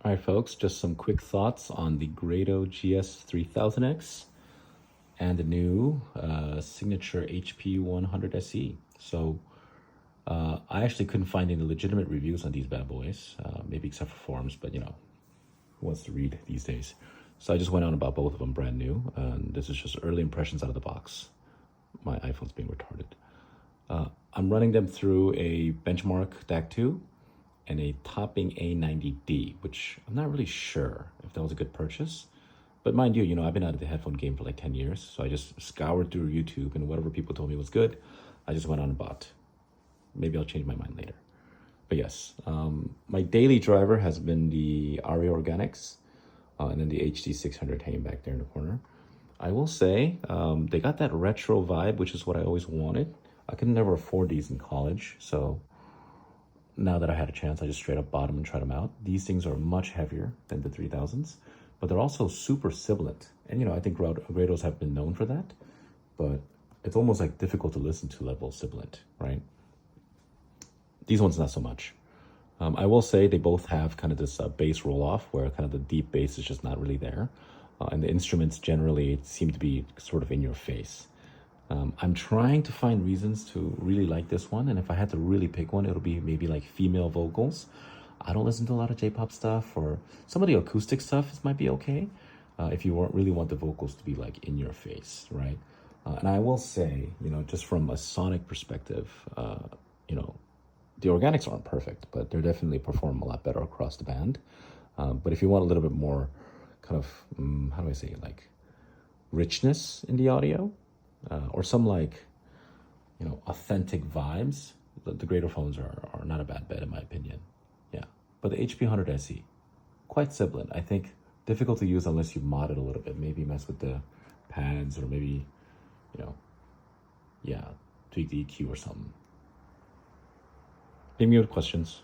All right, folks, just some quick thoughts on the Grado GS3000X and the new signature HP1000 SE. So I actually couldn't find any legitimate reviews on these bad boys, maybe except for forums, but who wants to read these days? So I just went on about both of them brand new, and this is just early impressions out of the box. My iPhone's being retarded. I'm running them through a benchmark DAC 2 and a topping A90D, which I'm not really sure if that was a good purchase. But mind you, I've been out of the headphone game for like 10 years, so I just scoured through YouTube, and whatever people told me was good, I just went on and bought. Maybe I'll change my mind later. But yes, my daily driver has been the ARRI Organics, and then the HD600 hanging back there in the corner. I will say, they got that retro vibe, which is what I always wanted. I could never afford these in college, so now that I had a chance, I just straight up bought them and tried them out. These things are much heavier than the 3000s, but they're also super sibilant. And I think Grados have been known for that, but it's almost like difficult to listen to level sibilant, right? These ones, not so much. I will say they both have kind of this bass roll-off where kind of the deep bass is just not really there. And the instruments generally seem to be sort of in your face. I'm trying to find reasons to really like this one, and if I had to really pick one, it'll be maybe like female vocals. I don't listen to a lot of J-pop stuff, or some of the acoustic stuff might be okay if you really want the vocals to be like in your face, right? And I will say, just from a sonic perspective, the organics aren't perfect, but they're definitely perform a lot better across the band. But if you want a little bit more kind of, how do I say it, like richness in the audio, or some like, authentic vibes, the Grado phones are not a bad bet in my opinion. Yeah, but the HP1000 SE, quite sibilant. I think difficult to use unless you mod it a little bit, maybe mess with the pads, or maybe, tweak the EQ or something. Leave me with questions.